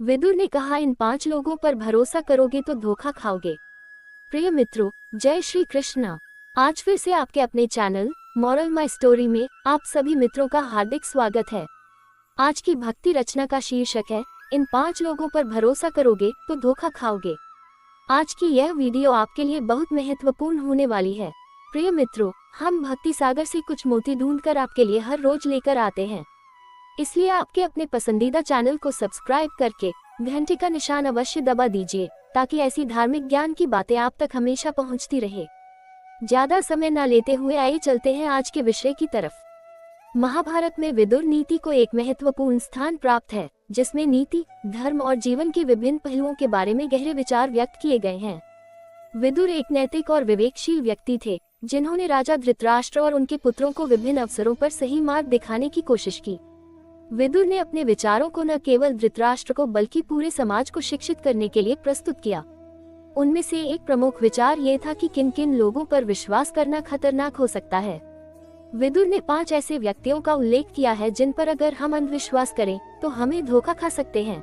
विदुर ने कहा, इन 5 लोगों पर भरोसा करोगे तो धोखा खाओगे। प्रिय मित्रों, जय श्री कृष्ण। आज फिर से आपके अपने चैनल मॉरल माई स्टोरी में आप सभी मित्रों का हार्दिक स्वागत है। आज की भक्ति रचना का शीर्षक है, इन 5 लोगों पर भरोसा करोगे तो धोखा खाओगे। आज की यह वीडियो आपके लिए बहुत महत्वपूर्ण होने वाली है। प्रिय मित्रों, हम भक्ति सागर से कुछ मोती ढूंढकर आपके लिए हर रोज लेकर आते हैं। इसलिए आपके अपने पसंदीदा चैनल को सब्सक्राइब करके घंटे का निशान अवश्य दबा दीजिए, ताकि ऐसी धार्मिक ज्ञान की बातें आप तक हमेशा पहुंचती रहे। ज्यादा समय न लेते हुए आइए चलते हैं आज के विषय की तरफ। महाभारत में विदुर नीति को एक महत्वपूर्ण स्थान प्राप्त है, जिसमें नीति, धर्म और जीवन के विभिन्न पहलुओं के बारे में गहरे विचार व्यक्त किए गए हैं। विदुर एक नैतिक और विवेकशील व्यक्ति थे, जिन्होंने राजा धृतराष्ट्र और उनके पुत्रों को विभिन्न अवसरों पर सही मार्ग दिखाने की कोशिश की। विदुर ने अपने विचारों को न केवल धृतराष्ट्र को बल्कि पूरे समाज को शिक्षित करने के लिए प्रस्तुत किया। उनमें से एक प्रमुख विचार ये था कि किन किन लोगों पर विश्वास करना खतरनाक हो सकता है। विदुर ने 5 ऐसे व्यक्तियों का उल्लेख किया है जिन पर अगर हम अंधविश्वास करें तो हमें धोखा खा सकते हैं।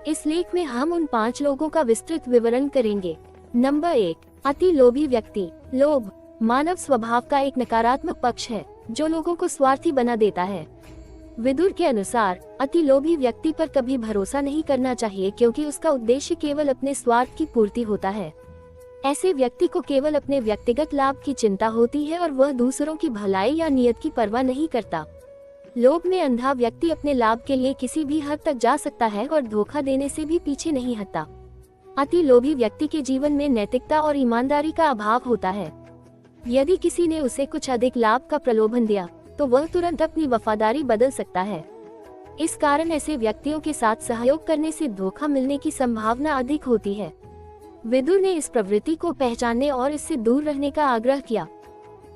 इस लेख में हम उन 5 लोगों का विस्तृत विवरण करेंगे। नंबर 1, अति लोभी व्यक्ति। लोभ मानव स्वभाव का एक नकारात्मक पक्ष है, जो लोगों को स्वार्थी बना देता है। विदुर के अनुसार अति लोभी व्यक्ति पर कभी भरोसा नहीं करना चाहिए, क्योंकि उसका उद्देश्य केवल अपने स्वार्थ की पूर्ति होता है। ऐसे व्यक्ति को केवल अपने व्यक्तिगत लाभ की चिंता होती है और वह दूसरों की भलाई या नियत की परवाह नहीं करता। लोभ में अंधा व्यक्ति अपने लाभ के लिए किसी भी हद तक जा सकता है और धोखा देने से भी पीछे नहीं हटता। अति लोभी व्यक्ति के जीवन में नैतिकता और ईमानदारी का अभाव होता है। यदि किसी ने उसे कुछ अधिक लाभ का प्रलोभन दिया तो वह तुरंत अपनी वफादारी बदल सकता है। इस कारण ऐसे व्यक्तियों के साथ सहयोग करने से धोखा मिलने की संभावना अधिक होती है। विदुर ने इस प्रवृत्ति को पहचानने और इससे दूर रहने का आग्रह किया।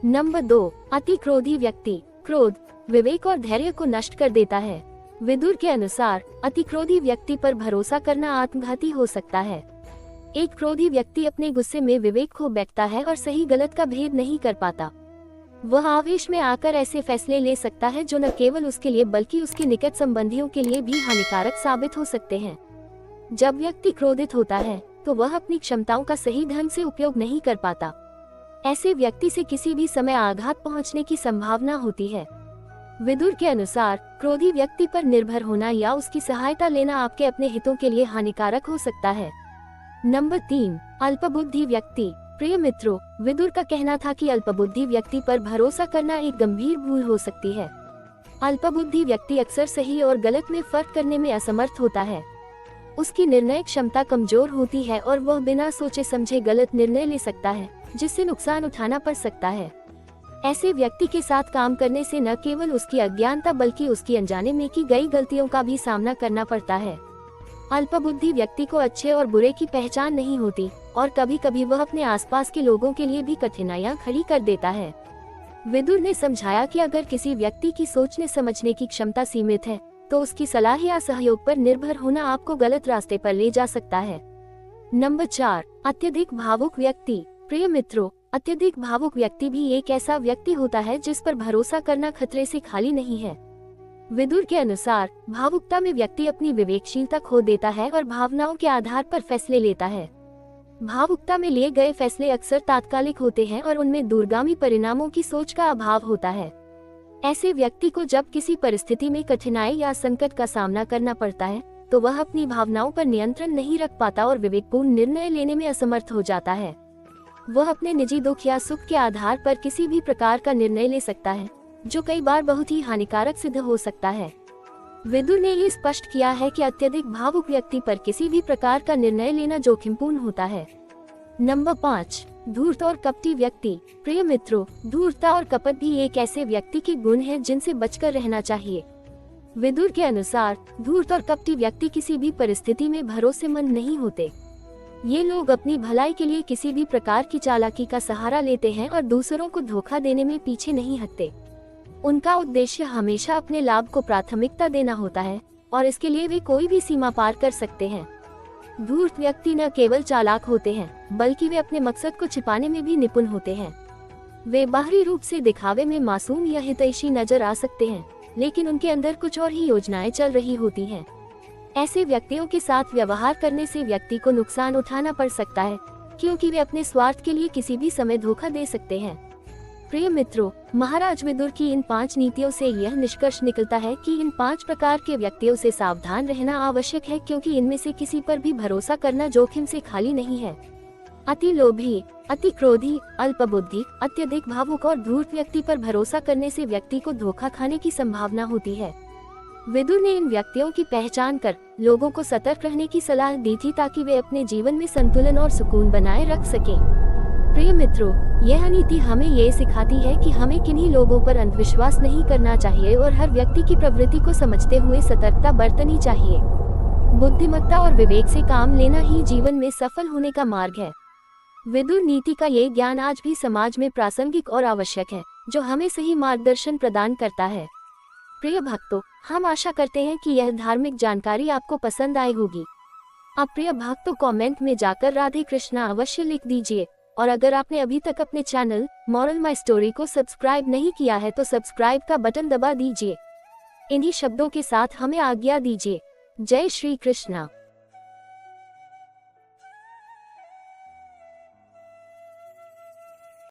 नंबर 2, अति क्रोधी व्यक्ति। क्रोध विवेक और धैर्य को नष्ट कर देता है। विदुर के अनुसार अति क्रोधी व्यक्ति पर भरोसा करना आत्मघाती हो सकता है। एक क्रोधी व्यक्ति अपने गुस्से में विवेक खो बैठता है और सही गलत का भेद नहीं कर पाता। वह आवेश में आकर ऐसे फैसले ले सकता है जो न केवल उसके लिए बल्कि उसके निकट संबंधियों के लिए भी हानिकारक साबित हो सकते हैं। जब व्यक्ति क्रोधित होता है तो वह अपनी क्षमताओं का सही ढंग से उपयोग नहीं कर पाता। ऐसे व्यक्ति से किसी भी समय आघात पहुंचने की संभावना होती है। विदुर के अनुसार क्रोधी व्यक्ति पर निर्भर होना या उसकी सहायता लेना आपके अपने हितों के लिए हानिकारक हो सकता है। नंबर 3, अल्पबुद्धि व्यक्ति। प्रिय मित्रों, विदुर का कहना था कि अल्पबुद्धि व्यक्ति पर भरोसा करना एक गंभीर भूल हो सकती है। अल्पबुद्धि व्यक्ति अक्सर सही और गलत में फर्क करने में असमर्थ होता है। उसकी निर्णय क्षमता कमजोर होती है और वह बिना सोचे समझे गलत निर्णय ले सकता है, जिससे नुकसान उठाना पड़ सकता है। ऐसे व्यक्ति के साथ काम करने से न केवल उसकी अज्ञानता बल्कि उसकी अनजाने में की गई गलतियों का भी सामना करना पड़ता है। अल्पबुद्धि व्यक्ति को अच्छे और बुरे की पहचान नहीं होती और कभी कभी वह अपने आसपास के लोगों के लिए भी कठिनाइयां खड़ी कर देता है। विदुर ने समझाया कि अगर किसी व्यक्ति की सोचने समझने की क्षमता सीमित है तो उसकी सलाह या सहयोग पर निर्भर होना आपको गलत रास्ते पर ले जा सकता है। नंबर 4, अत्यधिक भावुक व्यक्ति। प्रिय मित्रों, अत्यधिक भावुक व्यक्ति भी एक ऐसा व्यक्ति होता है जिस पर भरोसा करना खतरे से खाली नहीं है। विदुर के अनुसार भावुकता में व्यक्ति अपनी विवेकशीलता खो देता है और भावनाओं के आधार पर फैसले लेता है। भावुकता में लिए गए फैसले अक्सर तात्कालिक होते हैं और उनमें दूरगामी परिणामों की सोच का अभाव होता है। ऐसे व्यक्ति को जब किसी परिस्थिति में कठिनाई या संकट का सामना करना पड़ता है तो वह अपनी भावनाओं पर नियंत्रण नहीं रख पाता और विवेकपूर्ण निर्णय लेने में असमर्थ हो जाता है। वह अपने निजी दुख या सुख के आधार पर किसी भी प्रकार का निर्णय ले सकता है, जो कई बार बहुत ही हानिकारक सिद्ध हो सकता है। विदुर ने ये स्पष्ट किया है कि अत्यधिक भावुक व्यक्ति पर किसी भी प्रकार का निर्णय लेना जोखिमपूर्ण होता है। नंबर 5, धूर्त और कपटी व्यक्ति। प्रिय मित्रों, धूर्तता और कपट भी एक ऐसे व्यक्ति के गुण हैं जिनसे बचकर रहना चाहिए। विदुर के अनुसार धूर्त और कपटी व्यक्ति किसी भी परिस्थिति में भरोसेमंद नहीं होते। ये लोग अपनी भलाई के लिए किसी भी प्रकार की चालाकी का सहारा लेते हैं और दूसरों को धोखा देने में पीछे नहीं हटते। उनका उद्देश्य हमेशा अपने लाभ को प्राथमिकता देना होता है और इसके लिए वे कोई भी सीमा पार कर सकते हैं। धूर्त व्यक्ति न केवल चालाक होते हैं बल्कि वे अपने मकसद को छिपाने में भी निपुण होते हैं। वे बाहरी रूप से दिखावे में मासूम या हितैषी नजर आ सकते हैं, लेकिन उनके अंदर कुछ और ही योजनाएं चल रही होती हैं। ऐसे व्यक्तियों के साथ व्यवहार करने से व्यक्ति को नुकसान उठाना पड़ सकता है, क्योंकि वे अपने स्वार्थ के लिए किसी भी समय धोखा दे सकते हैं। प्रिय मित्रों, महाराज विदुर की इन 5 नीतियों से यह निष्कर्ष निकलता है कि इन 5 प्रकार के व्यक्तियों से सावधान रहना आवश्यक है, क्योंकि इनमें से किसी पर भी भरोसा करना जोखिम से खाली नहीं है। अति लोभी, अति क्रोधी, अल्पबुद्धि, अत्यधिक भावुक और धूर्त व्यक्ति पर भरोसा करने से व्यक्ति को धोखा खाने की संभावना होती है। विदुर ने इन व्यक्तियों की पहचान कर लोगों को सतर्क रहने की सलाह दी थी, ताकि वे अपने जीवन में संतुलन और सुकून बनाए रख सकें। प्रिय मित्रों, यह नीति हमें ये सिखाती है कि हमें किन्हीं लोगों पर अंधविश्वास नहीं करना चाहिए और हर व्यक्ति की प्रवृत्ति को समझते हुए सतर्कता बरतनी चाहिए। बुद्धिमत्ता और विवेक से काम लेना ही जीवन में सफल होने का मार्ग है। विदुर नीति का ये ज्ञान आज भी समाज में प्रासंगिक और आवश्यक है, जो हमें सही मार्गदर्शन प्रदान करता है। प्रिय भक्तों, हम आशा करते हैं कि यह धार्मिक जानकारी आपको पसंद आई होगी। अब प्रिय भक्तों, कमेंट में जाकर राधे कृष्णा अवश्य लिख दीजिए, और अगर आपने अभी तक अपने चैनल मॉरल माई स्टोरी को सब्सक्राइब नहीं किया है तो सब्सक्राइब का बटन दबा दीजिए। इन्हीं शब्दों के साथ हमें आज्ञा दीजिए। जय श्री कृष्णा।